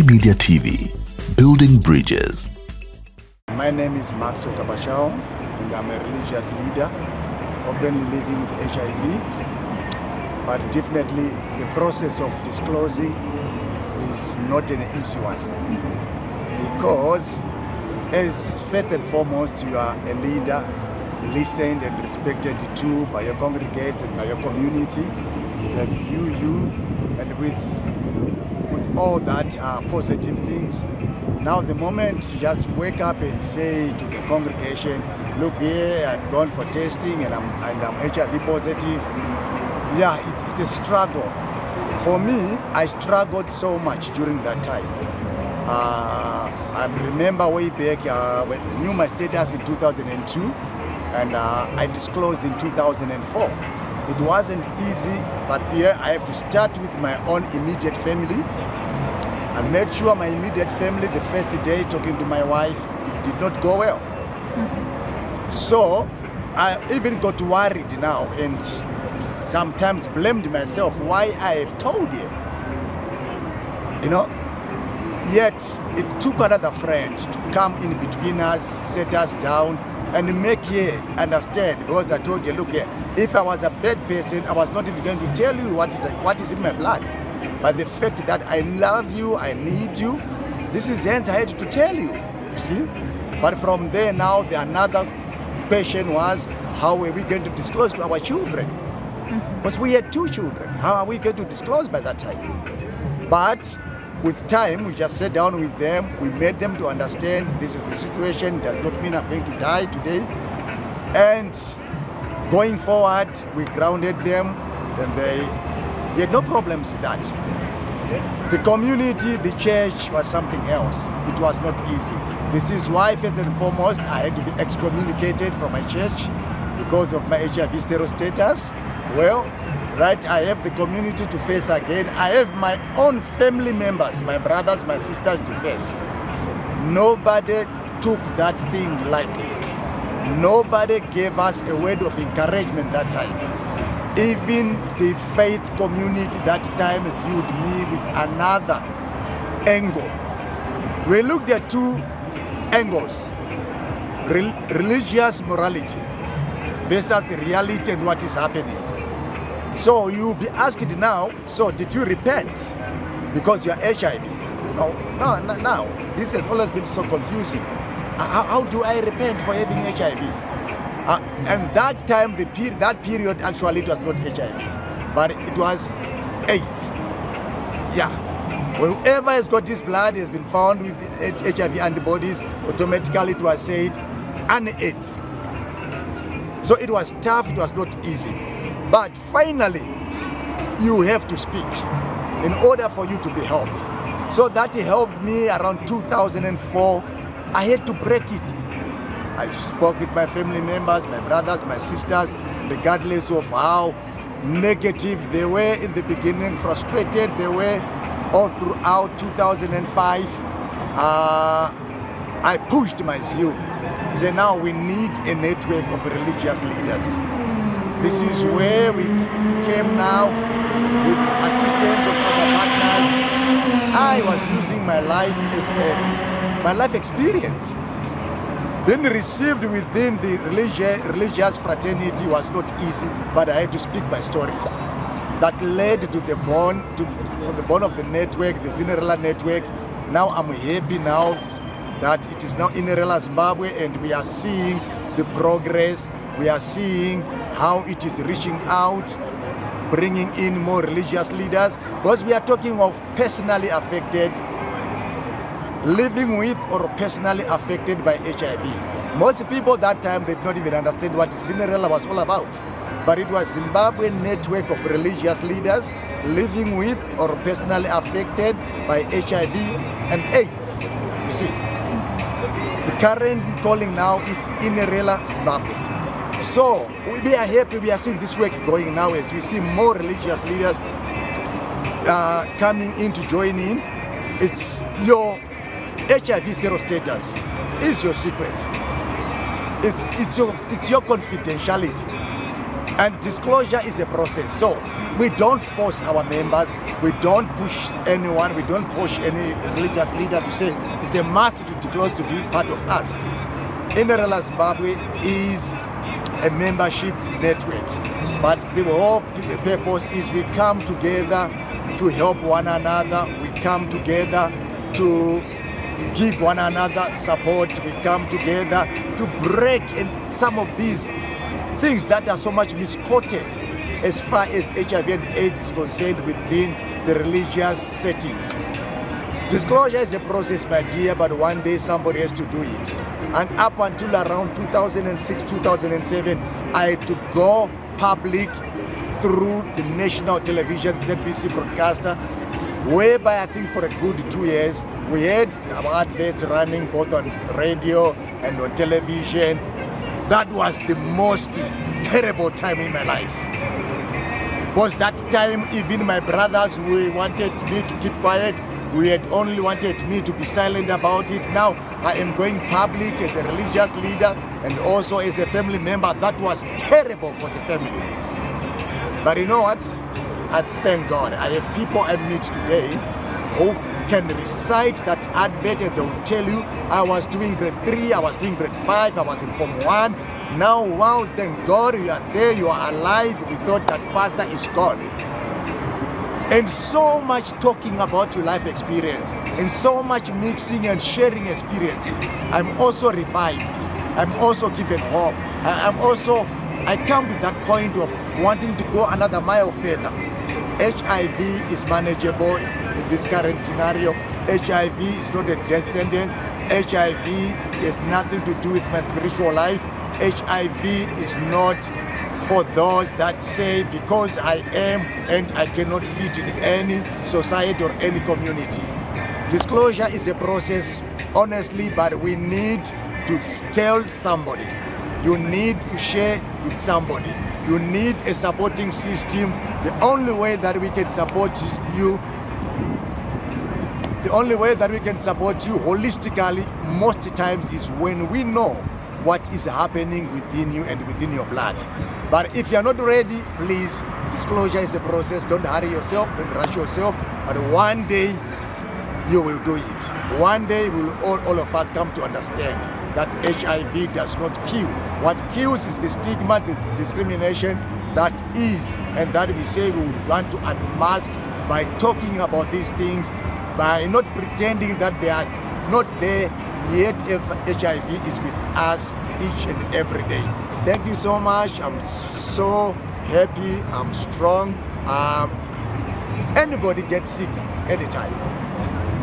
SlyMedia TV, building bridges. My name is Mhosva and I'm a religious leader, openly living with HIV. But definitely the process of disclosing is not an easy one, because as first and foremost you are a leader, listened and respected to by your congregates and by your community. They view you, and with all that are positive things. Now the moment to just wake up and say to the congregation, look here, I've gone for testing and I'm HIV positive. Yeah, it's a struggle. For me, I struggled so much during that time. I remember way back when I knew my status in 2002, and I disclosed in 2004. It wasn't easy, but here I have to start with my own immediate family. I made sure my immediate family, the first day talking to my wife, it did not go well. So I even got worried now and sometimes blamed myself why I have told you. You know, yet it took another friend to come in between us, set us down, and make you understand, because I told you, look here, if I was a bad person, I was not even going to tell you what is in my blood. But the fact that I love you, I need you, this is hence I had to tell you see? But from there now, another question was, how are we going to disclose to our children? Because we had 2 children. How are we going to disclose by that time? But with time, we just sat down with them, we made them to understand this is the situation, it does not mean I'm going to die today. And going forward, we grounded them, and they had no problems with that. The community, the church was something else. It was not easy. This is why, first and foremost, I had to be excommunicated from my church because of my HIV status. Well, right, I have the community to face again. I have my own family members, my brothers, my sisters to face. Nobody took that thing lightly. Nobody gave us a word of encouragement that time. Even the faith community that time viewed me with another angle. We looked at 2 angles: religious morality versus reality and what is happening. So you'll be asked now, so did you repent because you are HIV? No. This has always been so confusing. How do I repent for having HIV? And that time, that period, actually it was not HIV, but it was AIDS. Yeah. Whoever has got this blood has been found with HIV antibodies, automatically it was said, and AIDS. So it was tough, it was not easy. But finally, you have to speak in order for you to be helped. So that helped me around 2004. I had to break it. I spoke with my family members, my brothers, my sisters, regardless of how negative they were in the beginning, frustrated they were all throughout 2005. I pushed my zeal. So now we need a network of religious leaders. This is where we came now with assistance of other partners. I was using my life as my life experience. Being received within the religious fraternity was not easy, but I had to speak my story. That led to the born of the network, the Zinnerella network. Now I'm happy now that it is now Innerella Zimbabwe, and we are seeing the progress. We are seeing how it is reaching out, bringing in more religious leaders, because we are talking of personally affected, living with or personally affected by HIV. Most people that time, they did not even understand what Zinnerella was all about. But it was Zimbabwean network of religious leaders living with or personally affected by HIV and AIDS. You see, the current calling now is Innerella Zimbabwe. So we are happy, we are seeing this work going now as we see more religious leaders coming in to join in. It's your HIV status is your secret. It's your confidentiality. And disclosure is a process. So we don't force our members, we don't push anyone, we don't push any religious leader to say it's a must to disclose to be part of us. Intersectionality Zimbabwe is a membership network, but the whole purpose is we come together to help one another, we come together to give one another support, we come together to break in some of these things that are so much misquoted as far as HIV and AIDS is concerned within the religious settings. Disclosure is a process, my dear, but one day somebody has to do it. And up until around 2006, 2007, I had to go public through the national television, the ZBC broadcaster, whereby I think for a good 2 years, we had our adverts running both on radio and on television. That was the most terrible time in my life. Was that time even my brothers wanted me to keep quiet. We had only wanted me to be silent about it. Now I am going public as a religious leader and also as a family member. That was terrible for the family. But you know what? I thank God. I have people I meet today who can recite that advert and they will tell you, I was doing grade 3, I was doing grade 5, I was in Form 1. Now, wow, thank God you are there, you are alive. We thought that pastor is gone. And so much talking about your life experience and so much mixing and sharing experiences. I'm also revived. I'm also given hope. I come to that point of wanting to go another mile further. HIV is manageable in this current scenario. HIV is not a death sentence. HIV has nothing to do with my spiritual life. HIV is not for those that say because I am and I cannot fit in any society or any community. Disclosure is a process, honestly, but we need to tell somebody. You need to share with somebody. You need a supporting system. The only way that we can support you, holistically most times is when we know what is happening within you and within your blood. But if you're not ready, please, disclosure is a process. Don't hurry yourself, don't rush yourself. But one day you will do it. One day will all of us come to understand that HIV does not kill. What kills is the stigma, the discrimination that is, and that we say we would want to unmask by talking about these things, by not pretending that they are not there, yet HIV is with us each and every day. Thank you so much. I'm so happy, I'm strong. Anybody gets sick anytime.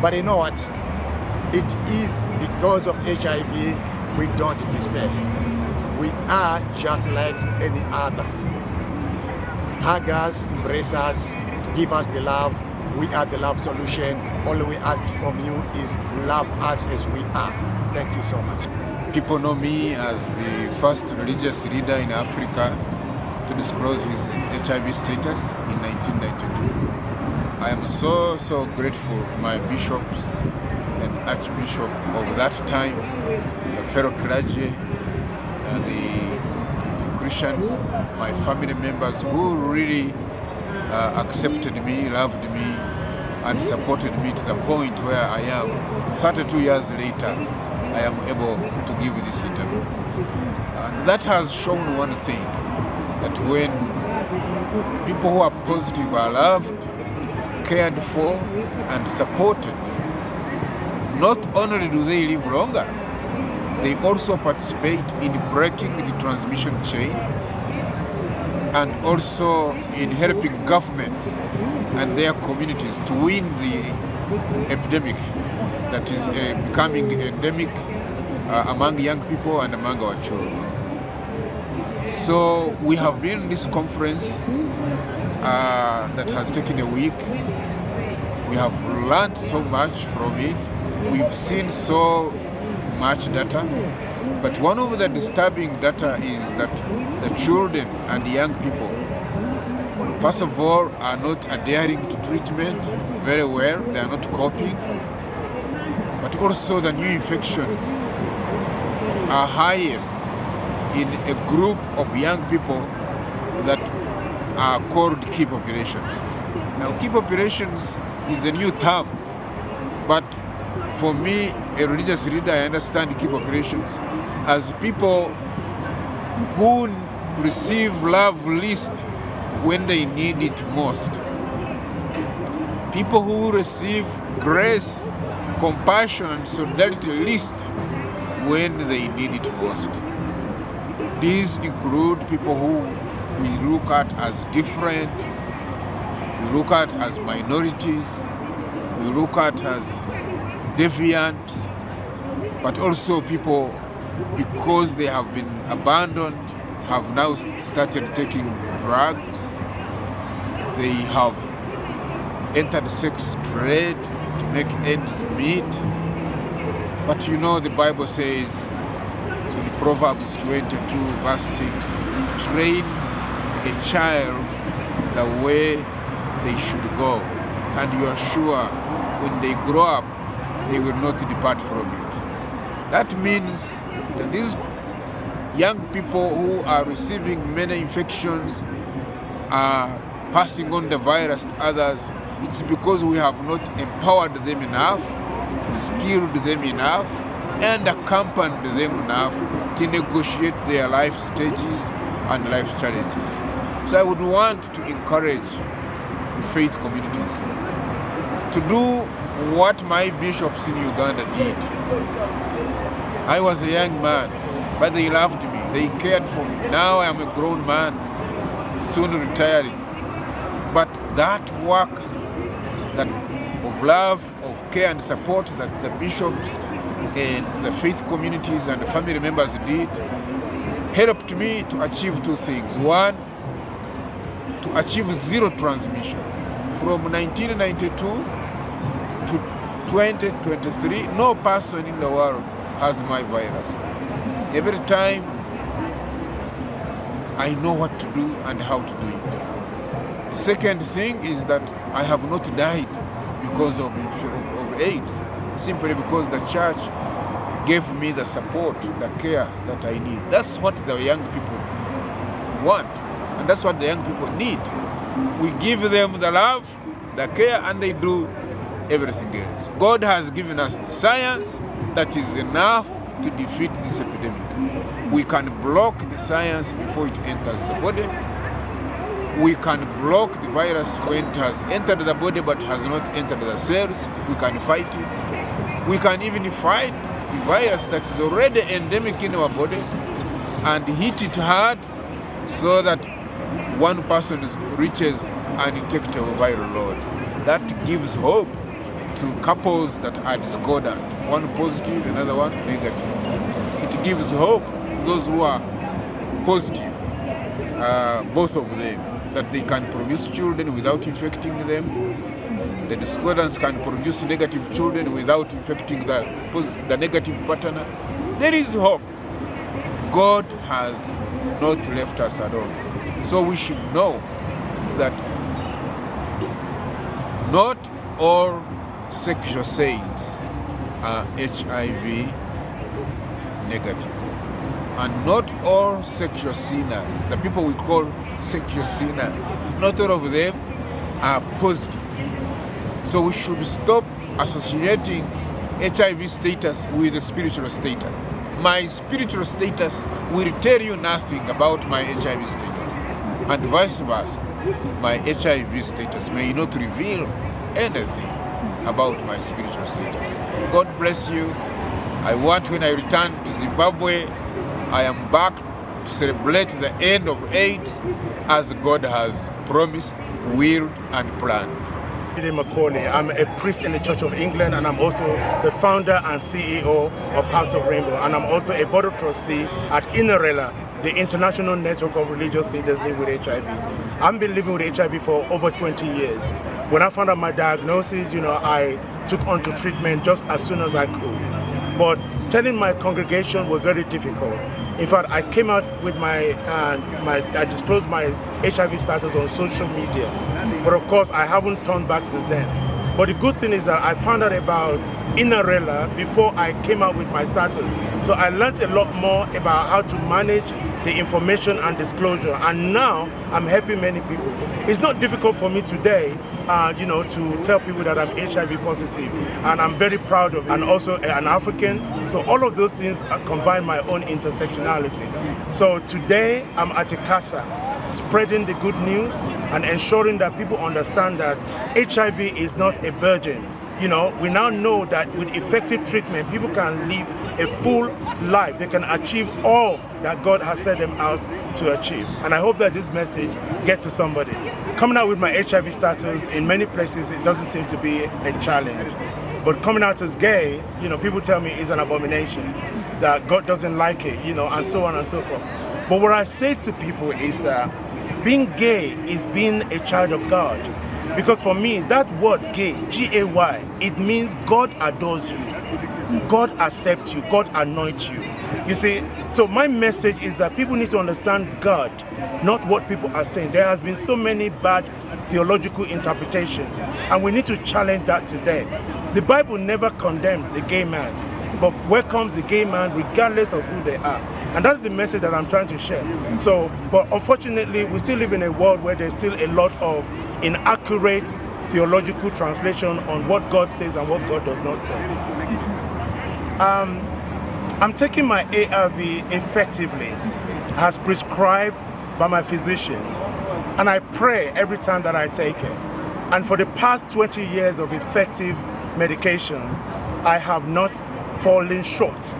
But you know what? It is because of HIV we don't despair. We are just like any other. Hug us, embrace us, give us the love. We are the love solution. All we ask from you is love us as we are. Thank you so much. People know me as the first religious leader in Africa to disclose his HIV status in 1992. I am so grateful to my bishops and archbishop of that time, the fellow clergy, the Christians, my family members who really accepted me, loved me, and supported me to the point where I am. 32 years later, I am able to give this interview. And that has shown one thing, that when people who are positive are loved, cared for, and supported, not only do they live longer, they also participate in breaking the transmission chain and also in helping governments and their communities to win the epidemic that is becoming endemic among young people and among our children. So we have been in this conference that has taken a week. We have learned so much from it. We've seen so much data. But one of the disturbing data is that the children and the young people, first of all, are not adhering to treatment very well. They are not coping. But also the new infections are highest in a group of young people that are called key populations. Now, key populations is a new term, but for me, a religious leader, I understand key populations as people who receive love least when they need it most. People who receive grace, compassion, and solidarity least when they need it most. These include people who we look at as different, we look at as minorities, we look at as deviant, but also people, because they have been abandoned, have now started taking drugs. They have entered sex trade to make ends meet. But you know, the Bible says in Proverbs 22 verse 6, train a child the way they should go, and you are sure when they grow up, they will not depart from it. That means that these young people who are receiving many infections are passing on the virus to others. It's because we have not empowered them enough, skilled them enough, and accompanied them enough to negotiate their life stages and life challenges. So I would want to encourage the faith communities to do what my bishops in Uganda did. I was a young man, but they loved me, they cared for me. Now I am a grown man, soon retiring. But that work of love, of care and support that the bishops and the faith communities and the family members did helped me to achieve two things. One, to achieve zero transmission. From 1992 to 2023, no person in the world has my virus. Every time I know what to do and how to do it. The second thing is that I have not died because of AIDS, simply because the church gave me the support, the care that I need. That's what the young people want, and that's what the young people need. We give them the love, the care, and they do everything else. God has given us the science that is enough to defeat this epidemic. We can block the science before it enters the body. We can block the virus when it has entered the body but has not entered the cells. We can fight it. We can even fight the virus that is already endemic in our body and hit it hard so that one person reaches an undetectable viral load. That gives hope to couples that are discordant, one positive, another one negative. It gives hope to those who are positive, both of them, that they can produce children without infecting them. The discordants can produce negative children without infecting the negative partner. There is hope. God has not left us alone. So we should know that not all sexual saints are HIV negative. And not all sexual sinners, the people we call sexual sinners, not all of them are positive. So we should stop associating HIV status with the spiritual status. My spiritual status will tell you nothing about my HIV status, and vice versa. My HIV status may not reveal anything about my spiritual status. God bless you. I want, when I return to Zimbabwe, I am back to celebrate the end of AIDS as God has promised, willed, and planned. I'm a priest in the Church of England, and I'm also the founder and CEO of House of Rainbow, and I'm also a board of trustee at INERELA, the International Network of Religious Leaders Living with HIV. I've been living with HIV for over 20 years. When I found out my diagnosis, I took on to treatment just as soon as I could. But telling my congregation was very difficult. In fact, I came out with I disclosed my HIV status on social media. But of course, I haven't turned back since then. But the good thing is that I found out about INERELA before I came out with my status. So I learned a lot more about how to manage the information and disclosure, and now I'm helping many people. It's not difficult for me today, to tell people that I'm HIV positive, and I'm very proud of it, and also an African. So all of those things combine my own intersectionality. So today I'm at a casa, spreading the good news and ensuring that people understand that HIV is not a burden. We now know that with effective treatment, people can live a full life. They can achieve all that God has set them out to achieve. And I hope that this message gets to somebody. Coming out with my HIV status, in many places, it doesn't seem to be a challenge. But coming out as gay, people tell me is an abomination, that God doesn't like it, and so on and so forth. But what I say to people is that being gay is being a child of God. Because for me, that word gay, G-A-Y, it means God adores you. God accepts you. God anoints you. You see, so my message is that people need to understand God, not what people are saying. There has been so many bad theological interpretations, and we need to challenge that today. The Bible never condemned the gay man, but welcomes the gay man regardless of who they are. And that's the message that I'm trying to share. So, but unfortunately, we still live in a world where there's still a lot of inaccurate theological translation on what God says and what God does not say. I'm taking my ARV effectively, as prescribed by my physicians, and I pray every time that I take it. And for the past 20 years of effective medication, I have not fallen short,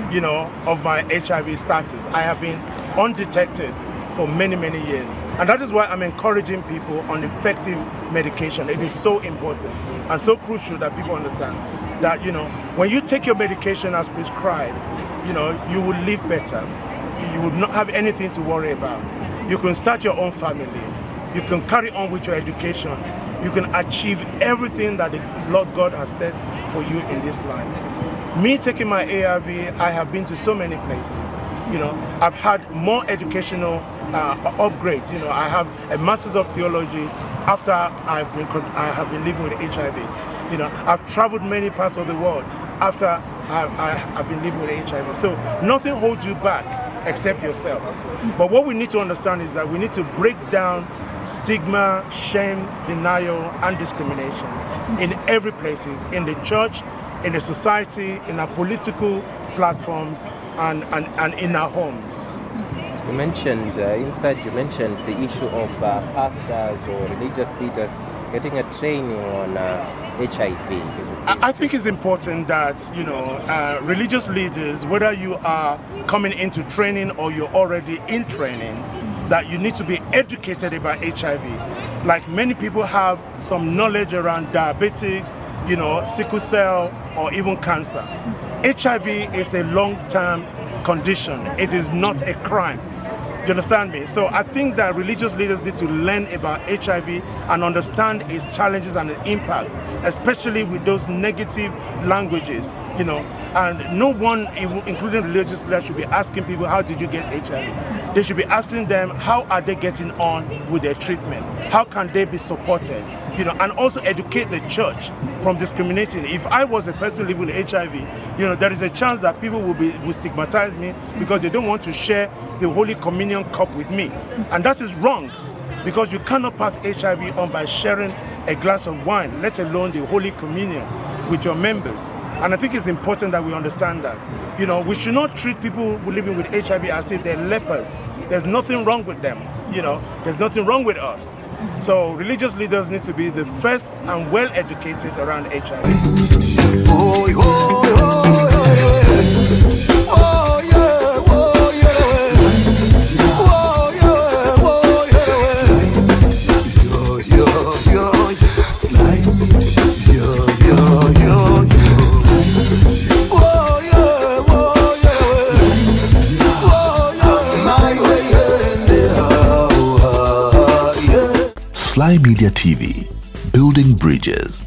of my HIV status. I have been undetected for many, many years. And that is why I'm encouraging people on effective medication. It is so important and so crucial that people understand that, when you take your medication as prescribed, you will live better. You will not have anything to worry about. You can start your own family. You can carry on with your education. You can achieve everything that the Lord God has said for you in this life. Me taking my ARV, I have been to so many places. I've had more educational upgrades. I have a Master's of Theology after I have been living with HIV. I've traveled many parts of the world after I've been living with HIV. So nothing holds you back except yourself. But what we need to understand is that we need to break down stigma, shame, denial, and discrimination in every places, in the church, in the society, in our political platforms, and in our homes. You mentioned, you mentioned the issue of pastors or religious leaders getting a training on HIV. I think it's important that, religious leaders, whether you are coming into training or you're already in training, that you need to be educated about HIV. Like many people have some knowledge around diabetics, sickle cell, or even cancer. HIV is a long-term condition. It is not a crime. Do you understand me? So I think that religious leaders need to learn about HIV and understand its challenges and its impact, especially with those negative languages, and no one, including religious leaders, should be asking people, how did you get HIV? They should be asking them, how are they getting on with their treatment? How can they be supported? And also educate the church from discriminating. If I was a person living with HIV, there is a chance that people will stigmatize me because they don't want to share the Holy Communion cup with me. And that is wrong, because you cannot pass HIV on by sharing a glass of wine, let alone the Holy Communion with your members. And I think it's important that we understand that. We should not treat people who living with HIV as if they're lepers. There's nothing wrong with them. There's nothing wrong with us. So religious leaders need to be the first and well educated around HIV. Sly Media TV, building bridges.